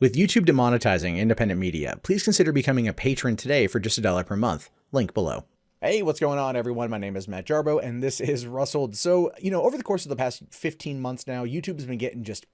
With YouTube demonetizing independent media, please consider becoming a patron today for just $1 per month. Link below. Hey, what's going on, everyone? My name is Matt Jarbo, and this is Rustled. So, over the course of the past 15 months now, YouTube has been getting just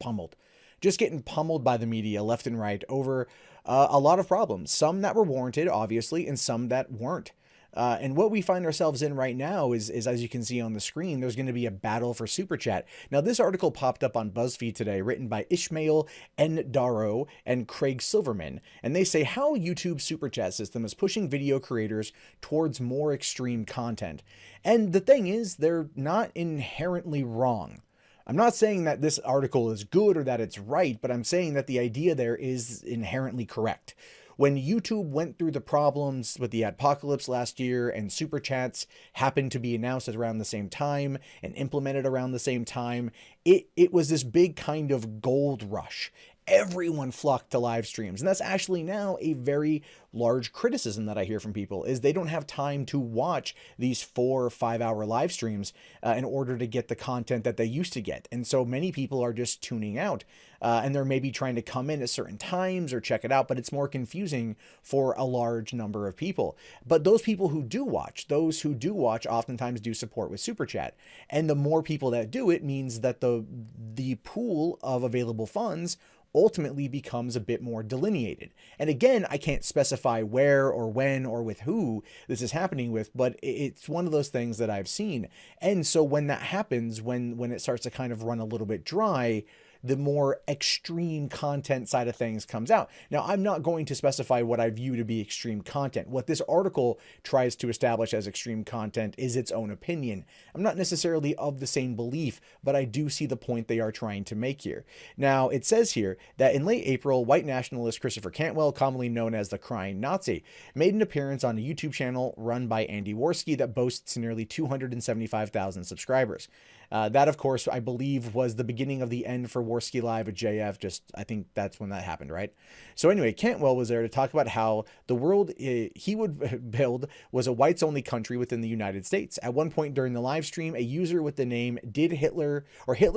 getting pummeled by the media left and right over a lot of problems. Some that were warranted, obviously, and some that weren't. And what we find ourselves in right now is, as you can see on the screen, there's going to be a battle for Super Chat. Now, this article popped up on Buzzfeed today, written by Ishmael N. Darrow and Craig Silverman. And they say how YouTube's Super Chat system is pushing video creators towards more extreme content. And the thing is, they're not inherently wrong. I'm not saying that this article is good or that it's right, but I'm saying that the idea there is inherently correct. When YouTube went through the problems with the adpocalypse last year and Super Chats happened to be announced at around the same time and implemented around the same time, it was this big kind of gold rush. Everyone flocked to live streams. And that's actually now a very large criticism that I hear from people is they don't have time to watch these 4 or 5 hour live streams in order to get the content that they used to get. And so many people are just tuning out and they're maybe trying to come in at certain times or check it out, but it's more confusing for a large number of people. But those people who do watch, oftentimes do support with Super Chat. And the more people that do it means that the pool of available funds ultimately becomes a bit more delineated. And again, I can't specify where or when or with who this is happening with, but it's one of those things that I've seen. And so when that happens, when it starts to kind of run a little bit dry, the more extreme content side of things comes out. Now, I'm not going to specify what I view to be extreme content. What this article tries to establish as extreme content is its own opinion. I'm not necessarily of the same belief, but I do see the point they are trying to make here. Now, it says here that in late April, white nationalist Christopher Cantwell, commonly known as the Crying Nazi, made an appearance on a YouTube channel run by Andy Worski that boasts nearly 275,000 subscribers. That, of course, I believe was the beginning of the end for Worski Live at JF. I think that's when that happened, right? So anyway, Cantwell was there to talk about how the world he would build was a whites-only country within the United States. At one point during the live stream, a user with the name Did Hitler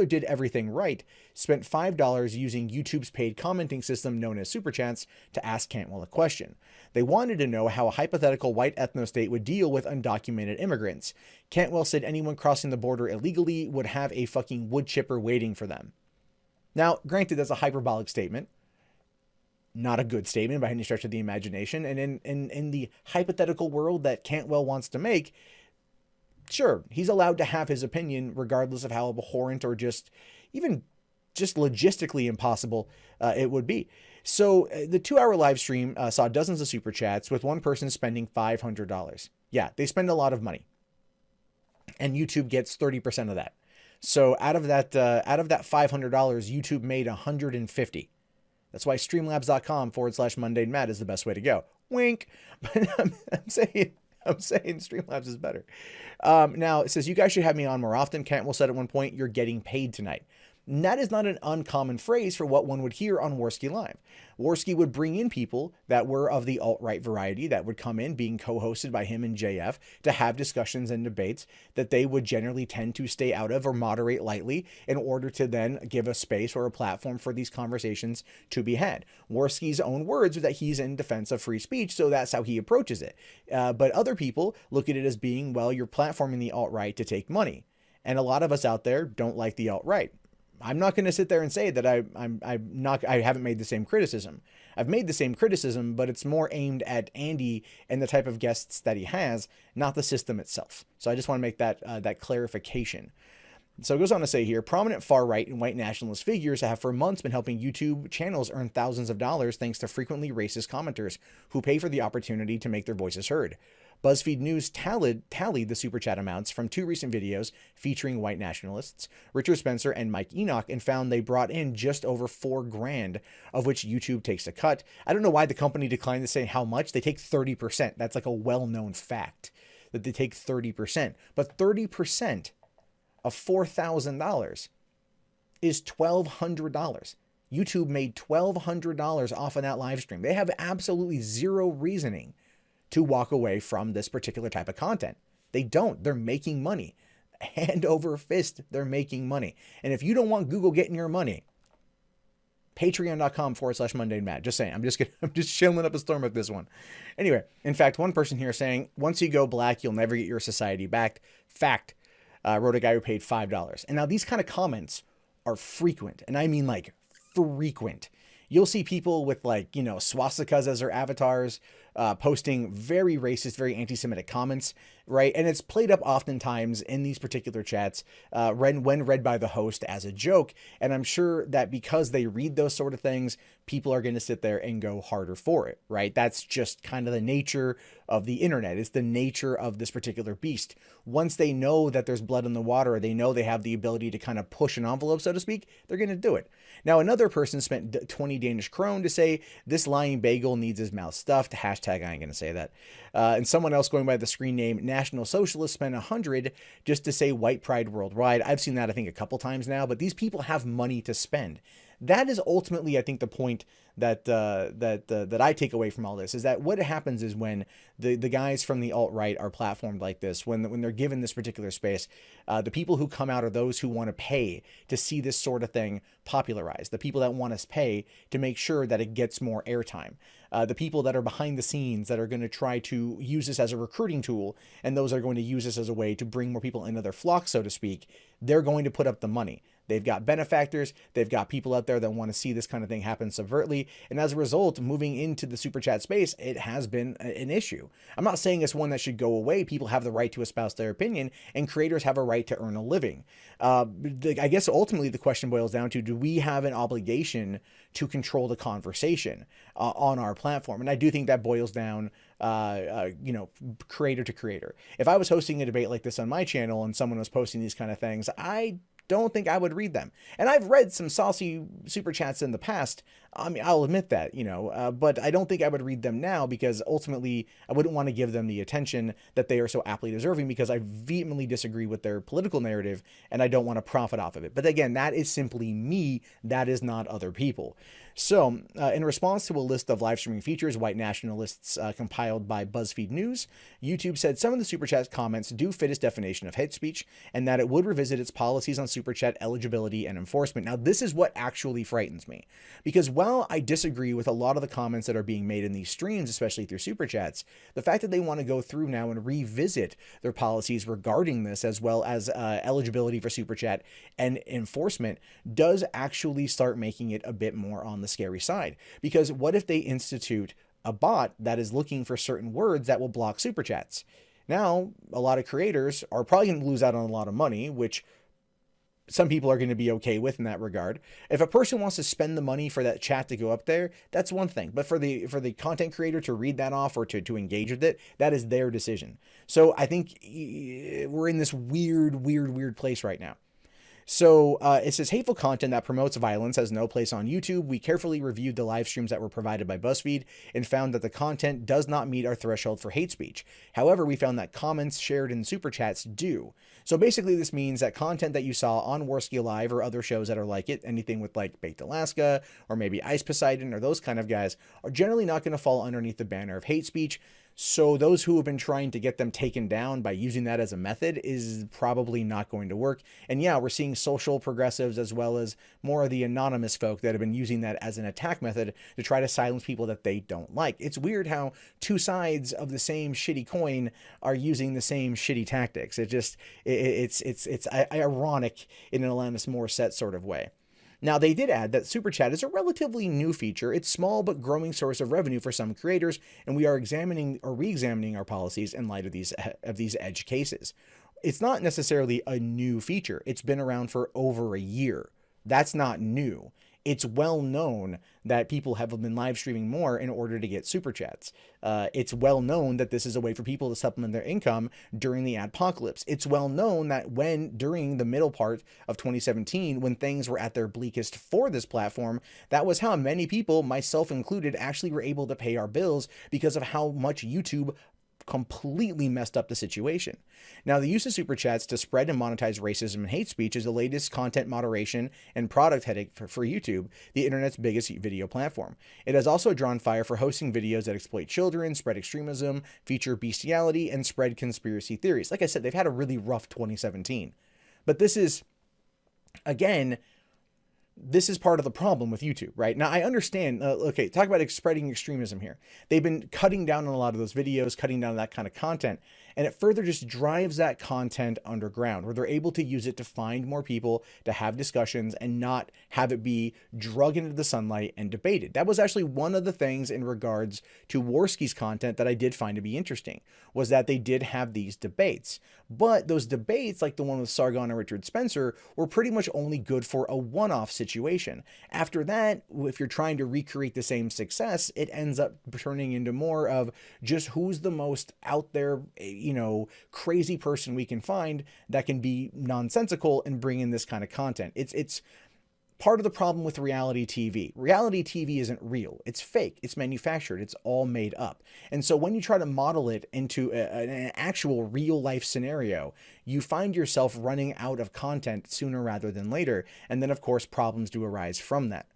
Did Everything Right spent $5 using YouTube's paid commenting system known as Super Chats to ask Cantwell a question. They wanted to know how a hypothetical white ethno-state would deal with undocumented immigrants. Cantwell said anyone crossing the border illegally would have a fucking wood chipper waiting for them. Now, granted, that's a hyperbolic statement. Not a good statement by any stretch of the imagination. And in the hypothetical world that Cantwell wants to make, sure, he's allowed to have his opinion regardless of how abhorrent or just logistically impossible it would be. So the 2-hour live stream saw dozens of Super Chats with one person spending $500. Yeah, they spend a lot of money. And YouTube gets 30% of that. So out of that $500, YouTube made $150. That's why streamlabs.com/mundane Matt is the best way to go. Wink. But I'm saying Streamlabs is better. Now it says you guys should have me on more often. Cantwell said at one point, "You're getting paid tonight." And that is not an uncommon phrase for what one would hear on Worski Live. Worski would bring in people that were of the alt-right variety that would come in being co-hosted by him and JF to have discussions and debates that they would generally tend to stay out of or moderate lightly in order to then give a space or a platform for these conversations to be had. Worski's own words are that he's in defense of free speech, so that's how he approaches it. But other people look at it as being, well, you're platforming the alt-right to take money. And a lot of us out there don't like the alt-right. I'm not going to sit there and say that I haven't made the same criticism. I've made the same criticism, but it's more aimed at Andy and the type of guests that he has, not the system itself. So I just want to make that clarification. So it goes on to say here, prominent far-right and white nationalist figures have for months been helping YouTube channels earn thousands of dollars thanks to frequently racist commenters who pay for the opportunity to make their voices heard. BuzzFeed News tallied the Super Chat amounts from 2 recent videos featuring white nationalists, Richard Spencer and Mike Enoch, and found they brought in just over $4,000, of which YouTube takes a cut. I don't know why the company declined to say how much. They take 30%. That's like a well-known fact that they take 30%. But 30% of $4,000 is $1,200. YouTube made $1,200 off of that live stream. They have absolutely zero reasoning to walk away from this particular type of content. They don't. They're making money. Hand over fist, they're making money. And if you don't want Google getting your money, Patreon.com/mundane Matt. Just saying. I'm just chilling up a storm with this one. Anyway, in fact, one person here saying, once you go black, you'll never get your society back. Fact, wrote a guy who paid $5. And now these kind of comments are frequent. And I mean like frequent. You'll see people with like, you know, swastikas as their avatars, posting very racist, very anti-Semitic comments, right? And it's played up oftentimes in these particular chats when read by the host as a joke. And I'm sure that because they read those sort of things, people are going to sit there and go harder for it, right? That's just kind of the nature of the internet. It's the nature of this particular beast. Once they know that there's blood in the water, they know they have the ability to kind of push an envelope, so to speak, they're going to do it. Now, another person spent 20 Danish krone to say, this lying bagel needs his mouth stuffed. Hashtag, I ain't going to say that. And someone else going by the screen name National Socialist spent 100 just to say white pride worldwide. I've seen that, I think, a couple times now, but these people have money to spend. That is ultimately, I think, the point that I take away from all this, is that what happens is when the guys from the alt-right are platformed like this, when they're given this particular space, the people who come out are those who want to pay to see this sort of thing popularized, the people that want to pay to make sure that it gets more airtime. The people that are behind the scenes that are going to try to use this as a recruiting tool, and those are going to use this as a way to bring more people into their flock, so to speak, they're going to put up the money. They've got benefactors. They've got people out there that want to see this kind of thing happen subvertly. And as a result, moving into the super chat space, it has been an issue. I'm not saying it's one that should go away. People have the right to espouse their opinion, and creators have a right to earn a living. I guess ultimately the question boils down to, do we have an obligation to control the conversation on our platform? And I do think that boils down, creator to creator. If I was hosting a debate like this on my channel and someone was posting these kind of things, I don't think I would read them. And I've read some saucy super chats in the past. I mean, I'll admit that, but I don't think I would read them now, because ultimately I wouldn't want to give them the attention that they are so aptly deserving, because I vehemently disagree with their political narrative and I don't want to profit off of it. But again, that is simply me. That is not other people. So in response to a list of live streaming features white nationalists compiled by Buzzfeed News, YouTube said some of the super chat comments do fit its definition of hate speech, and that it would revisit its policies on super chat eligibility and enforcement. Now, this is what actually frightens me, because while I disagree with a lot of the comments that are being made in these streams, especially through super chats, the fact that they want to go through now and revisit their policies regarding this, as well as eligibility for super chat and enforcement, does actually start making it a bit more on the scary side. Because what if they institute a bot that is looking for certain words that will block super chats? Now, a lot of creators are probably going to lose out on a lot of money, which some people are going to be okay with in that regard. If a person wants to spend the money for that chat to go up there, that's one thing. But for the content creator to read that off or to engage with it, that is their decision. So I think we're in this weird place right now. So it says hateful content that promotes violence has no place on YouTube. We carefully reviewed the live streams that were provided by Buzzfeed and found that the content does not meet our threshold for hate speech. However, we found that comments shared in super chats do. So basically this means that content that you saw on Warski Live or other shows that are like it, anything with like Baked Alaska or maybe Ice Poseidon or those kind of guys, are generally not going to fall underneath the banner of hate speech. So those who have been trying to get them taken down by using that as a method is probably not going to work. And yeah, we're seeing social progressives as well as more of the anonymous folk that have been using that as an attack method to try to silence people that they don't like. It's weird how two sides of the same shitty coin are using the same shitty tactics. It's ironic in an Alanis Morissette sort of way. Now, they did add that Super Chat is a relatively new feature. It's small but growing source of revenue for some creators, and we are examining or re-examining our policies in light of these edge cases. It's not necessarily a new feature. It's been around for over a year. That's not new. It's well known that people have been live streaming more in order to get super chats. It's well known that this is a way for people to supplement their income during the adpocalypse. It's well known that during the middle part of 2017, when things were at their bleakest for this platform, that was how many people, myself included, actually were able to pay our bills because of how much YouTube completely messed up the situation. Now, the use of super chats to spread and monetize racism and hate speech is the latest content moderation and product headache for YouTube, the internet's biggest video platform. It has also drawn fire for hosting videos that exploit children, spread extremism, feature bestiality, and spread conspiracy theories. Like I said, they've had a really rough 2017. But this is, again, this is part of the problem with YouTube, right? Now, I understand, okay, talk about spreading extremism here. They've been cutting down on a lot of those videos, cutting down on that kind of content, and it further just drives that content underground, where they're able to use it to find more people, to have discussions, and not have it be drug into the sunlight and debated. That was actually one of the things in regards to Worski's content that I did find to be interesting, was that they did have these debates. But those debates, like the one with Sargon and Richard Spencer, were pretty much only good for a one-off situation. After that, if you're trying to recreate the same success, it ends up turning into more of just who's the most out there, crazy person we can find that can be nonsensical and bring in this kind of content. It's part of the problem with reality TV. Reality TV isn't real. It's fake. It's manufactured. It's all made up. And so when you try to model it into an actual real life scenario, you find yourself running out of content sooner rather than later. And then, of course, problems do arise from that.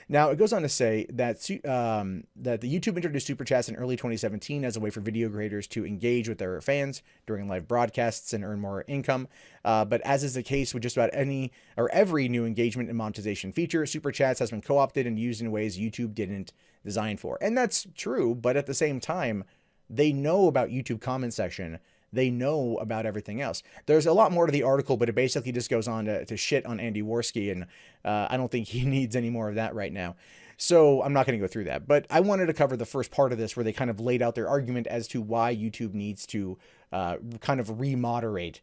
Now, it goes on to say that that the YouTube introduced Super Chats in early 2017 as a way for video creators to engage with their fans during live broadcasts and earn more income. But as is the case with just about any or every new engagement and monetization feature, Super Chats has been co-opted and used in ways YouTube didn't design for. And that's true, but at the same time, they know about YouTube comment section. They know about everything else. There's a lot more to the article, but it basically just goes on to shit on Andy Worski, and I don't think he needs any more of that right now. So I'm not going to go through that. But I wanted to cover the first part of this where they kind of laid out their argument as to why YouTube needs to kind of remoderate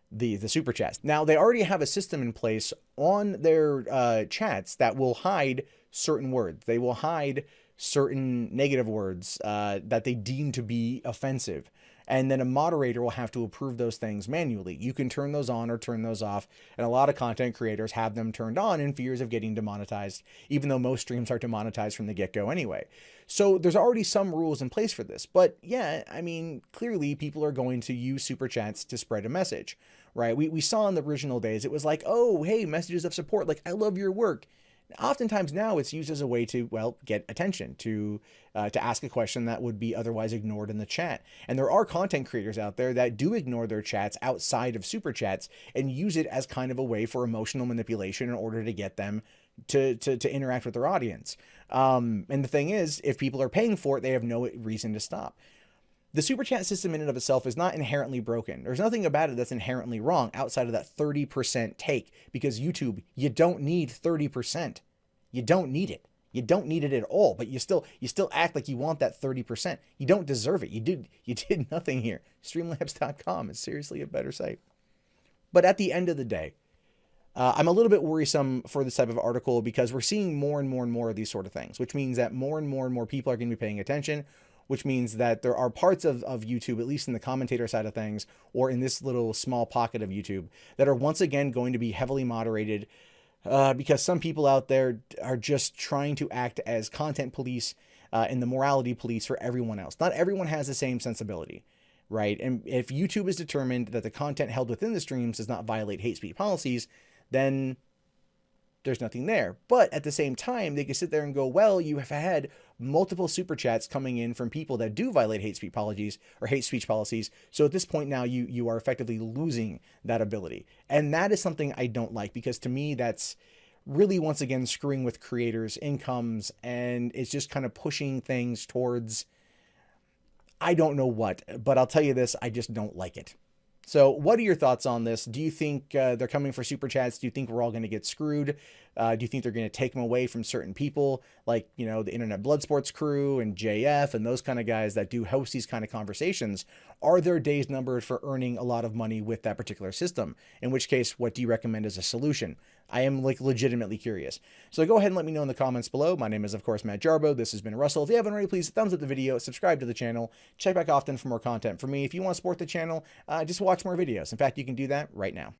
the Super Chats. Now, they already have a system in place on their chats that will hide certain words. They will hide certain negative words that they deem to be offensive. And then a moderator will have to approve those things manually. You can turn those on or turn those off. And a lot of content creators have them turned on in fears of getting demonetized, even though most streams are demonetized from the get-go anyway. So there's already some rules in place for this. But yeah, I mean, clearly people are going to use Super Chats to spread a message, right? We saw in the original days, it was like, oh, hey, messages of support. Like, I love your work. Oftentimes now it's used as a way to, well, get attention, to ask a question that would be otherwise ignored in the chat. And there are content creators out there that do ignore their chats outside of Super Chats and use it as kind of a way for emotional manipulation in order to get them to interact with their audience. And the thing is, if people are paying for it, they have no reason to stop. The Super Chat system in and of itself is not inherently broken. There's nothing about it that's inherently wrong outside of that 30% take, because YouTube, you don't need 30%. You don't need it. You don't need it at all, but you still act like you want that 30%. You don't deserve it. You did nothing here. Streamlabs.com is seriously a better site. But at the end of the day, I'm a little bit worrisome for this type of article because we're seeing more and more and more of these sort of things, which means that more and more people are going to be paying attention, which means that there are parts of YouTube, at least in the commentator side of things, or in this little small pocket of YouTube, that are once again going to be heavily moderated because some people out there are just trying to act as content police and the morality police for everyone else. Not everyone has the same sensibility, right? And if YouTube is determined that the content held within the streams does not violate hate speech policies, then there's nothing there. But at the same time, they can sit there and go, well, you have had multiple Super Chats coming in from people that do violate hate speech policies. So at this point now, you are effectively losing that ability. And that is something I don't like, because to me, that's really, once again, screwing with creators' incomes. And it's just kind of pushing things towards, I don't know what, but I'll tell you this, I just don't like it. So what are your thoughts on this? Do you think they're coming for Super Chats? Do you think we're all going to get screwed? Do you think they're going to take them away from certain people like, the Internet Blood Sports crew and JF and those kind of guys that do host these kind of conversations? Are their days numbered for earning a lot of money with that particular system? In which case, what do you recommend as a solution? I am legitimately curious. So go ahead and let me know in the comments below. My name is, of course, Matt Jarbo. This has been Russell. If you haven't already, please thumbs up the video, subscribe to the channel, check back often for more content from me. If you want to support the channel, just watch more videos. In fact, you can do that right now.